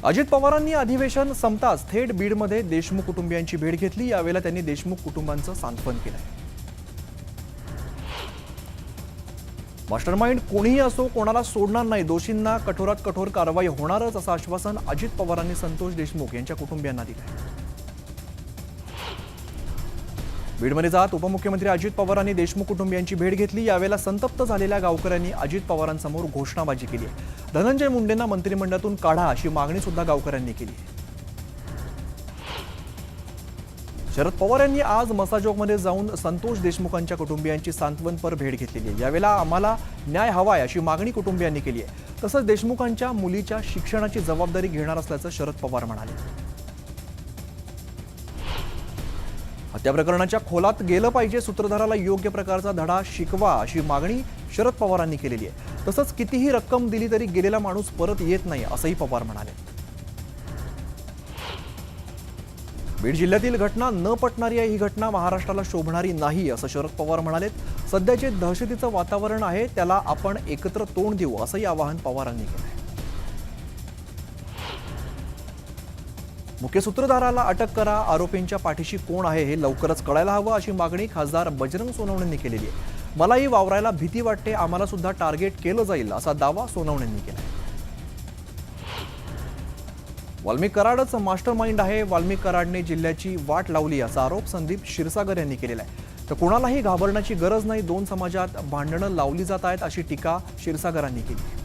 अजित पवारांनी अधिवेशन संपताच थेट बीडमध्ये देशमुख कुटुंबियांची भेट घेतली। यावेळेला त्यांनी देशमुख कुटुंबांचं सांत्वन केलं। मास्टरमाइंड कोणीही असो कोणाला सोडणार नाही, दोषींना कठोरात कठोर कारवाई होणारच असं आश्वासन अजित पवारांनी संतोष देशमुख यांच्या कुटुंबियांना दिलं। बीडमध्ये जात उपमुख्यमंत्री अजित पवारांनी देशमुख कुटुंबियांची भेट घेतली। यावेळेला संतप्त झालेल्या गावकऱ्यांनी अजित पवारांसमोर घोषणाबाजी केली आहे। धनंजय मुंडेंना मंत्रिमंडळातून काढा अशी मागणी सुद्धा गावकऱ्यांनी केली आहे। शरद पवार यांनी आज मसाजोगमध्ये जाऊन संतोष देशमुखांच्या कुटुंबियांची सांत्वनपर भेट घेतलेली आहे। यावेळेला आम्हाला न्याय हवाय अशी मागणी कुटुंबियांनी केली आहे। तसंच देशमुखांच्या मुलीच्या शिक्षणाची जबाबदारी घेणार असल्याचं शरद पवार म्हणाले। हत्या प्रकरणाच्या खोलात गेलं पाहिजे, सूत्रधाराला योग्य प्रकारचा धडा शिकवा अशी मागणी शरद पवारांनी केलेली आहे। तसंच कितीही रक्कम दिली तरी गेलेला माणूस परत येत नाही असंही पवार म्हणाले। बीड जिल्ह्यातील घटना न पटणारी आहे, ही घटना महाराष्ट्राला शोभणारी नाही असं शरद पवार म्हणाले। सध्याचे दहशतीचं वातावरण आहे, त्याला आपण एकत्र तोंड देऊ असंही आवाहन पवारांनी केलं। मुख्य सूत्रधाराला अटक करा, आरोपींच्या पाठीशी कोण आहे हे लवकरच कळायला हवं अशी मागणी खासदार बजरंग सोनवणेंनी केलेली आहे। मलाही वावरायला भीती वाटते, आम्हाला सुद्धा टार्गेट केलं जाईल असा दावा सोनवणेंनी केला। वाल्मिक कराडच मास्टर माइंड आहे, वाल्मिक कराडने जिल्ह्याची वाट लावली असा आरोप संदीप क्षीरसागर यांनी केलेला आहे। तर कोणालाही घाबरण्याची गरज नाही, दोन समाजात भांडणं लावली जात आहेत अशी टीका क्षीरसागरांनी केली।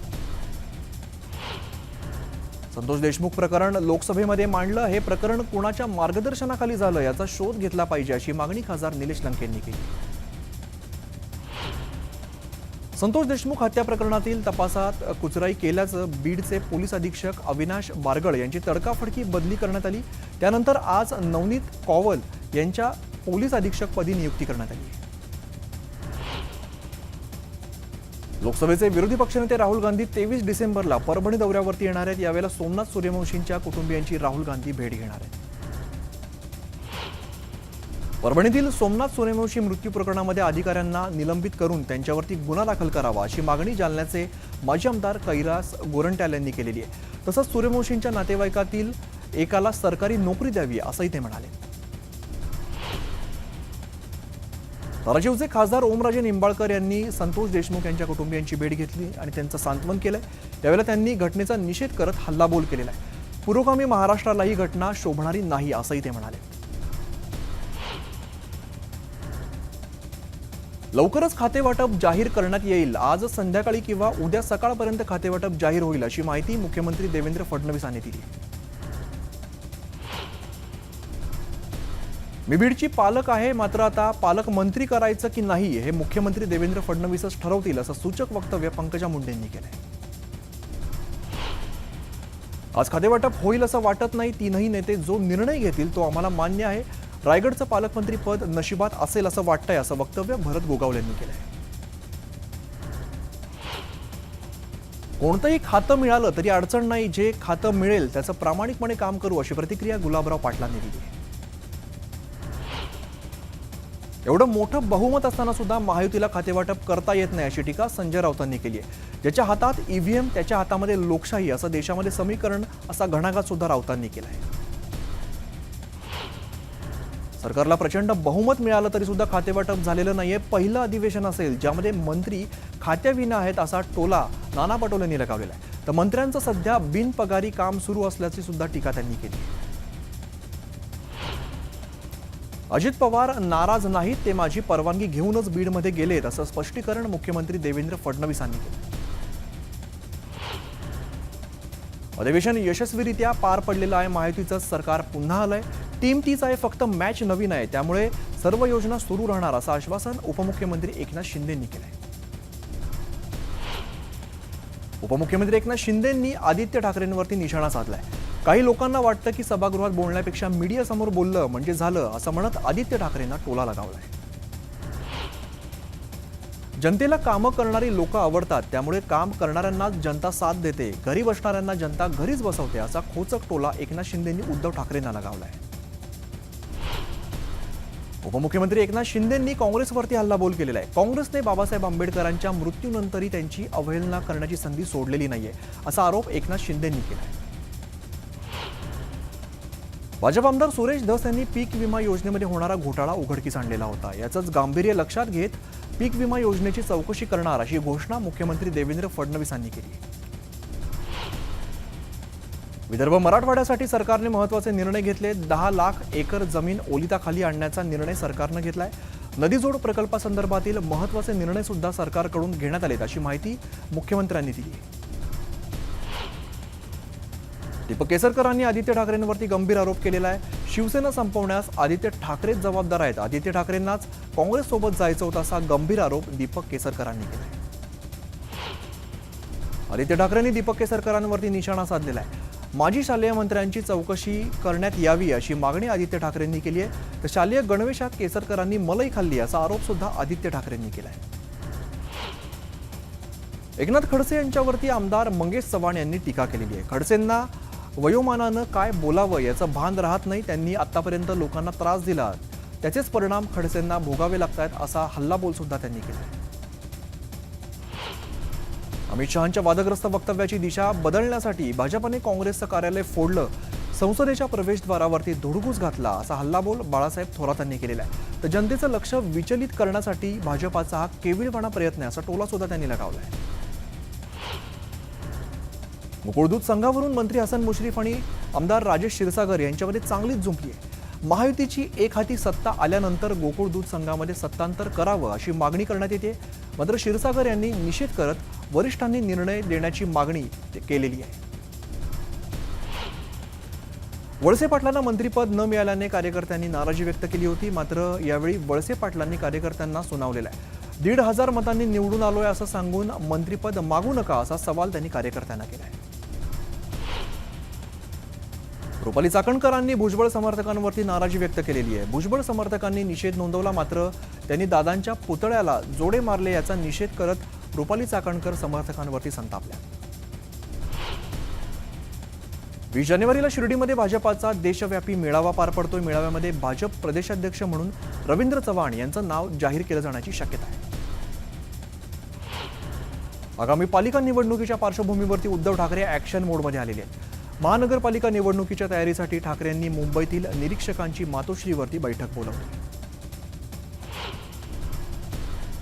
संतोष देशमुख प्रकरण लोकसभेमध्ये मांडलं, हे प्रकरण कोणाच्या मार्गदर्शनाखाली झालं याचा शोध घेतला पाहिजे अशी मागणी खासदार निलेश लंकेंनी केली। संतोष देशमुख हत्या प्रकरणातील तपासात कुचराई केल्याचं बीडचे पोलीस अधीक्षक अविनाश बारगळ यांची तडकाफडकी बदली करण्यात आली। त्यानंतर आज नवनीत कौवल यांच्या पोलीस अधीक्षकपदी नियुक्ती करण्यात आली। लोकसभेचे विरोधी पक्षनेते राहुल गांधी 23 डिसेंबरला परभणी दौऱ्यावरती येणार आहेत। यावेळेला सोमनाथ सूर्यवंशींच्या कुटुंबियांची राहुल गांधी भेट घेणार आहेत। परभणीतील सोमनाथ सूर्यवंशी मृत्यू प्रकरणामध्ये अधिकाऱ्यांना निलंबित करून त्यांच्यावरती गुन्हा दाखल करावा अशी मागणी जालन्याचे माजी आमदार कैलास गोरंट्याल यांनी केलेली आहे। तसंच सूर्यवंशींच्या नातेवाईकातील एकाला सरकारी नोकरी द्यावी असंही ते म्हणाले। धाराशिवचे खासदार ओमराजे निंबाळकर यांनी संतोष देशमुख यांच्या कुटुंबियांची भेट घेतली आणि त्यांचं सांत्वन केलंय। यावेळेला त्यांनी घटनेचा निषेध करत हल्लाबोल केलेला आहे। पुरोगामी महाराष्ट्राला ही घटना शोभणारी नाही असंही ते म्हणाले। लवकरच खातेवाटप जाहीर करण्यात येईल, आज संध्याकाळी किंवा उद्या सकाळपर्यंत खातेवाटप जाहीर होईल अशी माहिती मुख्यमंत्री देवेंद्र फडणवीस यांनी दिली। मी बीडची पालक आहे, मात्र आता पालकमंत्री करायचं की नाही हे मुख्यमंत्री देवेंद्र फडणवीसच ठरवतील असं सूचक वक्तव्य पंकजा मुंडेंनी केलंय। आज खातेवाटप होईल असं वाटत नाही, तीनही नेते जो निर्णय घेतील तो आम्हाला मान्य आहे। रायगडचं पालकमंत्री पद नशिबात असेल असं वाटतंय असं वक्तव्य भरत गोगावले यांनी केलंय। कोणतंही खातं मिळालं तरी अडचण नाही, जे खातं मिळेल त्याचं प्रामाणिकपणे काम करू अशी प्रतिक्रिया गुलाबराव पाटलांनी दिली आहे। एवढं मोठं बहुमत असताना सुद्धा महायुतीला खातेवाटप करता येत नाही अशी टीका संजय राऊतांनी केली आहे। ज्याच्या हातात ईव्हीएम त्याच्या हातामध्ये लोकशाही असं देशामध्ये समीकरण असा घणाघात सुद्धा राऊतांनी केला आहे। सरकारला प्रचंड बहुमत मिळालं तरी सुद्धा खातेवाटप झालेलं नाहीये। पहिलं अधिवेशन असेल ज्यामध्ये मंत्री खात्याविना आहेत असा टोला नाना पटोलेंनी लगावलेला आहे। तर मंत्र्यांचं सध्या बिनपगारी काम सुरू असल्याची सुद्धा टीका त्यांनी केली। अजित पवार नाराज नाहीत, ते माझी परवानगी घेऊनच बीडमध्ये गेलेत असं स्पष्टीकरण मुख्यमंत्री देवेंद्र फडणवीसांनी केलं। अधिवेशन यशस्वीरित्या पार पडलेलं आहे, महायुतीचं सरकार पुन्हा आलंय, टीम तीच आहे, फक्त मॅच नवीन आहे, त्यामुळे सर्व योजना सुरू राहणार असं आश्वासन उपमुख्यमंत्री एकनाथ शिंदेंनी केलंय। उपमुख्यमंत्री एकनाथ शिंदेंनी आदित्य ठाकरेंवरती निशाणा साधलाय। काही लोकांना वाटतं की सभागृहात बोलण्यापेक्षा मीडियासमोर बोललं म्हणजे झालं असं म्हणत आदित्य ठाकरेंना टोला लगावलाय। जनतेला कामं करणारी लोक आवडतात, त्यामुळे काम करणाऱ्यांना जनता साथ देते, घरी बसणाऱ्यांना जनता घरीच बसवते असा खोचक टोला एकनाथ शिंदेंनी उद्धव ठाकरेंना लगावलाय। उपमुख्यमंत्री एकनाथ शिंदेंनी काँग्रेसवरती हल्लाबोल केलेला आहे। काँग्रेसने बाबासाहेब आंबेडकरांच्या मृत्यूनंतरही त्यांची अवहेलना करण्याची संधी सोडलेली नाहीये असा आरोप एकनाथ शिंदेंनी केला आहे। भाजप आमदार सुरेश धस यांनी पीक विमा योजनेमध्ये होणारा घोटाळा उघडकीस आणलेला होता. याचंच गांभीर्य लक्षात घेत पीक विमा योजनेची चौकशी करणार अशी घोषणा मुख्यमंत्री देवेंद्र फडणवीसांनी केली. विदर्भ मराठवाड्यासाठी सरकारने महत्त्वाचे निर्णय घेतले. 10 लाख एकर जमीन ओलिताखाली आणण्याचा निर्णय सरकारनं घेतलाय. नदीजोड प्रकल्पासंदर्भातील महत्त्वाचे निर्णय सुद्धा सरकारकडून घेण्यात आलेत अशी माहिती मुख्यमंत्र्यांनी दिली. दीपक केसरकरांनी आदित्य ठाकरेंवरती गंभीर आरोप केलेला आहे. शिवसेना संपवण्यास आदित्य ठाकरेच जबाबदार आहेत. आदित्य ठाकरेंनाच काँग्रेससोबत जायचं होतं असा गंभीर आरोप दीपक केसरकरांनी केला. आदित्य ठाकरेंनी दीपक केसरकरांवरती निशाणा साधलेला आहे. माजी शालेय मंत्र्यांची चौकशी करण्यात यावी अशी मागणी आदित्य ठाकरेंनी केली आहे. तर शालेय गणवेशात केसरकरांनी मलाई खाल्ली असा आरोप सुद्धा आदित्य ठाकरेंनी केला आहे. एकनाथ खडसे यांच्यावरती आमदार मंगेश चव्हाण यांनी टीका केलेली आहे. खडसेंना वयोमानानं काय बोलावं याचं भान राहत नाही. त्यांनी आतापर्यंत लोकांना त्रास दिला, त्याचेच परिणाम खडसेंना भोगावे लागतात असा हल्लाबोल सुद्धा त्यांनी केला. अमित शहांच्या वादग्रस्त वक्तव्याची दिशा बदलण्यासाठी भाजपने काँग्रेसचं कार्यालय फोडलं, संसदेच्या प्रवेशद्वारावरती धुडगूस घातला असा हल्लाबोल बाळासाहेब थोरातांनी केलेला आहे. तर जनतेचं लक्ष विचलित करण्यासाठी भाजपाचा हा केविळवाणा प्रयत्न आहे असा टोला सुद्धा त्यांनी लगावलाय. गोकुळदूत संघावरून मंत्री हसन मुश्रीफ आणि आमदार राजेश क्षीरसागर यांच्यामध्ये चांगलीच झुंपली आहे. महायुतीची एक हाती सत्ता आल्यानंतर गोकुळदूत संघामध्ये सत्तांतर करावं अशी मागणी करण्यात येते. मात्र क्षीरसागर यांनी निषेध करत वरिष्ठांनी निर्णय देण्याची मागणी केलेली आहे. वळसे पाटलांना मंत्रिपद न मिळाल्याने कार्यकर्त्यांनी नाराजी व्यक्त केली होती. मात्र यावेळी वळसे पाटलांनी कार्यकर्त्यांना सुनावलेला आहे. 1,500 मतांनी निवडून आलोय असं सांगून मंत्रिपद मागू नका असा सवाल त्यांनी कार्यकर्त्यांना केला आहे. रुपाली चाकणकरांनी भुजबळ समर्थकांवरती नाराजी व्यक्त केलेली आहे. भुजबळ समर्थकांनी निषेध नोंदवला, मात्र त्यांनी दादांच्या पुतळ्याला जोडे मारले याचा निषेध करत रुपाली चाकणकर समर्थकांवरती संतापल्या. 20 जानेवारीला शिर्डीमध्ये भाजपाचा देशव्यापी मेळावा पार पडतोय. मेळाव्यामध्ये भाजप प्रदेशाध्यक्ष म्हणून रवींद्र चव्हाण यांचं नाव जाहीर केलं जाण्याची शक्यता आहे. आगामी पालिका निवडणुकीच्या पार्श्वभूमीवरती उद्धव ठाकरे ॲक्शन मोडमध्ये आलेले आहेत. महानगरपालिका निवडणुकीच्या तयारीसाठी ठाकरेंनी मुंबईतील निरीक्षकांची मातोश्रीवरती बैठक बोलावली.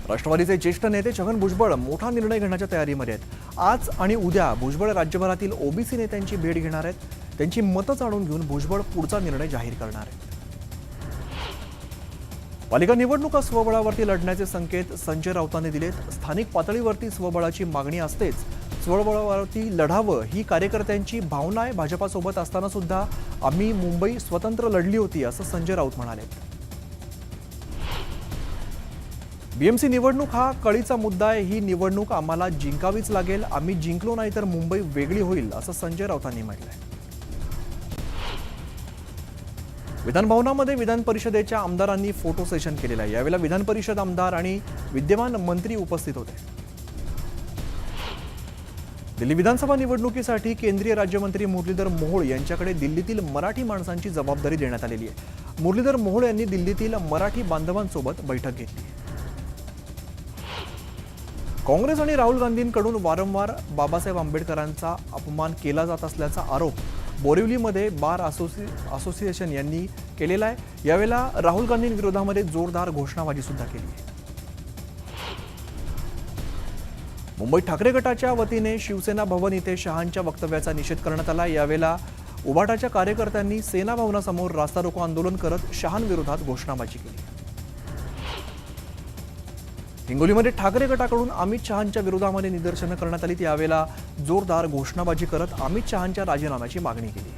राष्ट्रवादीचे ज्येष्ठ नेते छगन भुजबळ मोठा निर्णय घेण्याच्या तयारीमध्ये आहेत. आज आणि उद्या भुजबळ राज्यभरातील ओबीसी नेत्यांची भेट घेणार आहेत. त्यांची मतं जाणून घेऊन भुजबळ पुढचा निर्णय जाहीर करणार आहेत. पालिका निवडणुका स्वबळावरती लढण्याचे संकेत संजय राऊतांनी दिलेत. स्थानिक पातळीवरती स्वबळाची मागणी असतेच, स्वबळावरती लढावं ही कार्यकर्त्यांची भावना आहे. भाजपासोबत असताना सुद्धा आम्ही मुंबई स्वतंत्र लढली होती असं संजय राऊत म्हणाले. बीएमसी निवडणूक हा कळीचा मुद्दा आहे. ही निवडणूक आम्हाला जिंकावीच लागेल. आम्ही जिंकलो नाही तर मुंबई वेगळी होईल असं संजय राऊतांनी म्हटलंय. विधान भवनामध्ये विधान परिषदेच्या आमदारांनी फोटो सेशन केलेलं आहे. यावेळेला विधान परिषद आमदार आणि विद्यमान मंत्री उपस्थित होते. दिल्ली विधानसभा निवडणुकीसाठी केंद्रीय राज्यमंत्री मुरलीधर मोहोळ यांच्याकडे दिल्लीतील मराठी माणसांची जबाबदारी देण्यात आलेली आहे. मुरलीधर मोहोळ यांनी दिल्लीतील मराठी बांधवांसोबत बैठक घेतली. काँग्रेस आणि राहुल गांधींकडून वारंवार बाबासाहेब आंबेडकरांचा अपमान केला जात असल्याचा आरोप बोरिवलीमध्ये बार असोसिएशन यांनी केलेला आहे. यावेळेला राहुल गांधींविरोधामध्ये जोरदार घोषणाबाजी सुद्धा केली आहे. मुंबईत ठाकरे गटाच्या वतीने शिवसेना भवन इथे शहांच्या वक्तव्याचा निषेध करण्यात आला. यावेळेला उभाटाच्या कार्यकर्त्यांनी सेना भवनासमोर रास्ता रोको आंदोलन करत शहांविरोधात घोषणाबाजी केली. हिंगोलीमध्ये ठाकरे गटाकडून अमित शहांच्या विरोधामध्ये निदर्शनं करण्यात आली. यावेळेला जोरदार घोषणाबाजी करत अमित शहांच्या राजीनाम्याची मागणी केली.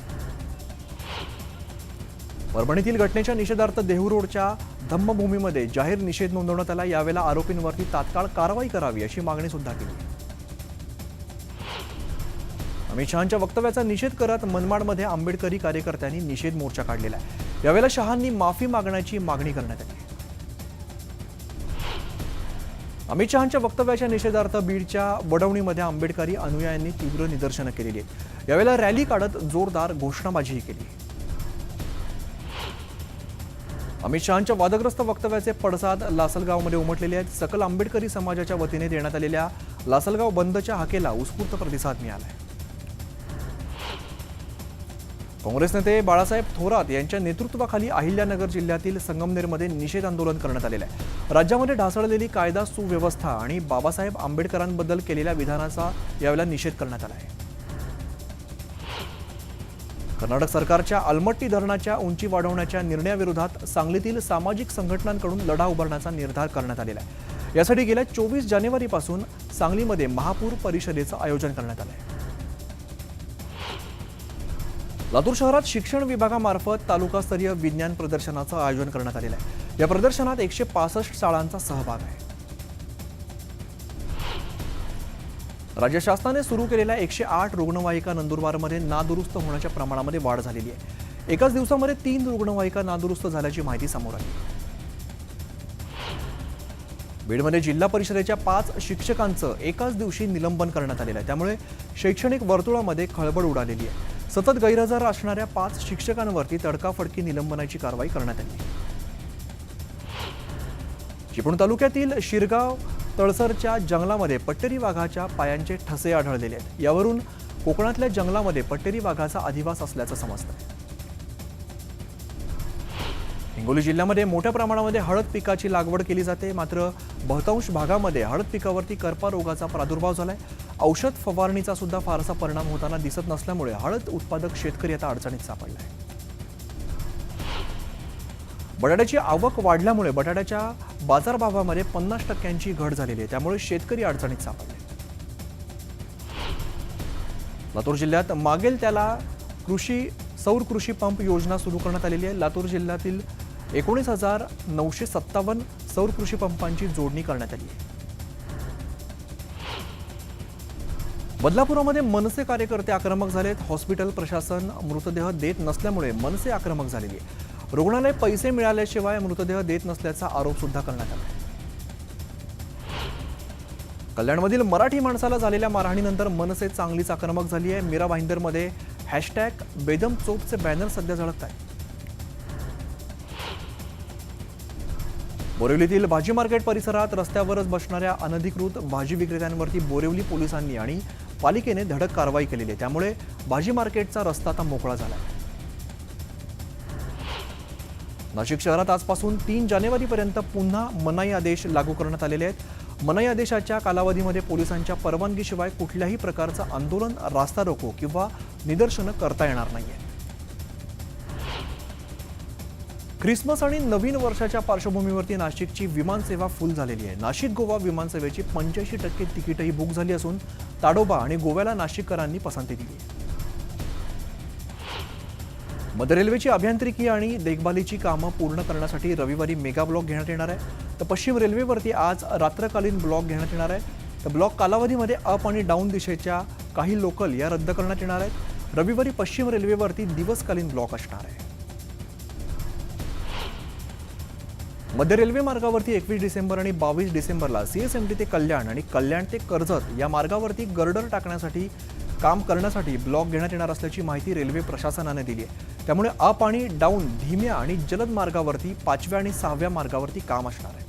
परभणीतील घटनेच्या निषेधार्थ देहू रोडच्या धम्मभूमीमध्ये जाहीर निषेध नोंदवण्यात आला. यावेळेला आरोपींवरती तात्काळ कारवाई करावी अशी मागणी सुद्धा केली. अमित शहांच्या वक्तव्याचा निषेध करत मनमाडमध्ये आंबेडकरी कार्यकर्त्यांनी निषेध मोर्चा काढलेला आहे. यावेळेला शहांनी माफी मागण्याची मागणी करण्यात आली. अमित शहांच्या वक्तव्याच्या निषेधार्थ बीडच्या वडवणीमध्ये आंबेडकरी अनुयायांनी तीव्र निदर्शनं केलेली आहेत. यावेळेला रॅली काढत जोरदार घोषणाबाजीही केली. अमित शहांच्या वादग्रस्त वक्तव्याचे पडसाद लासलगावमध्ये उमटलेले आहेत. सकल आंबेडकरी समाजाच्या वतीने देण्यात आलेल्या लासलगाव बंदच्या हाकेला उत्स्फूर्त प्रतिसाद मिळाला आहे. काँग्रेस नेते बाळासाहेब थोरात यांच्या नेतृत्वाखाली अहिल्यानगर जिल्ह्यातील संगमनेरमध्ये निषेध आंदोलन करण्यात आलेलं आहे. राज्यामध्ये ढासळलेली कायदा सुव्यवस्था आणि बाबासाहेब आंबेडकरांबद्दल केलेल्या विधानाचा यावेळेला निषेध करण्यात आला आहे. कर्नाटक सरकारच्या अलमट्टी धरणाच्या उंची वाढवण्याच्या निर्णयाविरोधात सांगलीतील सामाजिक संघटनांकडून लढा उभारण्याचा निर्धार करण्यात आलेला आहे. यासाठी गेल्या 24 जानेवारीपासून सांगलीमध्ये महापूर परिषदेचं आयोजन करण्यात आलं आहे. लातूर शहरात शिक्षण विभागामार्फत तालुकास्तरीय विज्ञान प्रदर्शनाचं आयोजन करण्यात आलेलं आहे. या प्रदर्शनात 165 शाळांचा सहभाग आहे. राज्य शासनाने सुरू केलेल्या 108 रुग्णवाहिका नंदुरबारमध्ये नादुरुस्त होण्याच्या प्रमाणामध्ये वाढ झालेली आहे. एकाच दिवसामध्ये 3 रुग्णवाहिका नादुरुस्त झाल्याची माहिती समोर आली. बीडमध्ये जिल्हा परिषदेच्या 5 शिक्षकांचं एकाच दिवशी निलंबन करण्यात आलेलं आहे. त्यामुळे शैक्षणिक वर्तुळामध्ये खळबळ उडालेली आहे. सतत गैरहजर असणाऱ्या 5 शिक्षकांवरती तडकाफडकी निलंबनाची कारवाई करण्यात आली. चिपळूण तालुक्यातील शिरगाव तळसरच्या जंगलामध्ये पट्टेरी वाघाच्या पायांचे ठसे आढळलेले आहेत. यावरून कोकणातल्या जंगलामध्ये पट्टेरी वाघाचा अधिवास असल्याचं समजतं. हिंगोली जिल्ह्यामध्ये मोठ्या प्रमाणामध्ये हळद पिकाची लागवड केली जाते. मात्र बहुतांश भागामध्ये हळद पिकावरती करपा रोगाचा प्रादुर्भाव झालाय. औषध फवारणीचा सुद्धा फारसा परिणाम होताना दिसत नसल्यामुळे हळद उत्पादक शेतकरी आता अडचणीत सापडलाय. बटाट्याची आवक वाढल्यामुळे बटाट्याच्या बाजारभावामध्ये 50% घट झालेली आहे. त्यामुळे शेतकरी अडचणीत सापडले. लातूर जिल्ह्यात मागेल त्याला सौर कृषी पंप योजना सुरू करण्यात आलेली आहे. लातूर जिल्ह्यातील 19,957 सौर कृषी पंपांची जोडणी करण्यात आली आहे. बदलापुरामध्ये मनसे कार्यकर्ते आक्रमक झालेत. हॉस्पिटल प्रशासन मृतदेह देत नसल्यामुळे मनसे आक्रमक झालेली आहे. रुग्णालय पैसे मिळाल्याशिवाय मृतदेह देत नसल्याचा आरोप सुद्धा करण्यात आला. कल्याणमधील मराठी माणसाला झालेल्या मारहाणीनंतर मनसे चांगलीच आक्रमक झाली आहे. मीरा भाईंदरमध्ये #बेदमचोपचे बॅनर सध्या झळकत आहेत. बोरिवलीतील भाजी मार्केट परिसरात रस्त्यावरच बसणाऱ्या अनधिकृत भाजी विक्रेत्यांवरती बोरिवली पोलिसांनी आणि पालिकेने धडक कारवाई केलेली आहे. त्यामुळे भाजी मार्केटचा रस्ता आता मोकळा झाला आहे. नाशिक शहरात आजपासून 3 जानेवारीपर्यंत पुन्हा मनाई आदेश लागू करण्यात आलेले आहेत. मनाई आदेशाच्या कालावधीमध्ये पोलिसांच्या परवानगीशिवाय कुठल्याही प्रकारचं आंदोलन, रास्ता रोको किंवा निदर्शनं करता येणार नाहीये. ख्रिसमस आणि नवीन वर्षाच्या पार्श्वभूमीवरती नाशिकची विमानसेवा फुल झालेली आहे. नाशिक गोवा विमानसेवेची 85% तिकीटही बुक झाली असून ताडोबा आणि गोव्याला नाशिककरांनी पसंती दिली आहे. मध्य रेल्वेची अभियांत्रिकी आणि देखभालीची कामं पूर्ण करण्यासाठी रविवारी मेगा ब्लॉक घेण्यात येणार आहे. तर पश्चिम रेल्वेवरती आज रात्रकालीन ब्लॉक घेण्यात येणार आहे. तर ब्लॉक कालावधीमध्ये अप आणि डाऊन दिशेच्या काही लोकल या रद्द करण्यात येणार आहेत. रविवारी पश्चिम रेल्वेवरती दिवसकालीन ब्लॉक असणार आहे. मध्य रेल्वे मार्गावरती 21 डिसेंबर आणि 22 डिसेंबरला CSMT ते कल्याण आणि कल्याण ते कर्जत या मार्गावरती गर्डर टाकण्यासाठी काम करण्यासाठी ब्लॉक घेण्यात येणार असल्याची माहिती रेल्वे प्रशासनाने दिली आहे. त्यामुळे अप आणि डाऊन धीम्या आणि जलद मार्गावरती 5व्या आणि 6व्या मार्गावरती काम असणार आहे.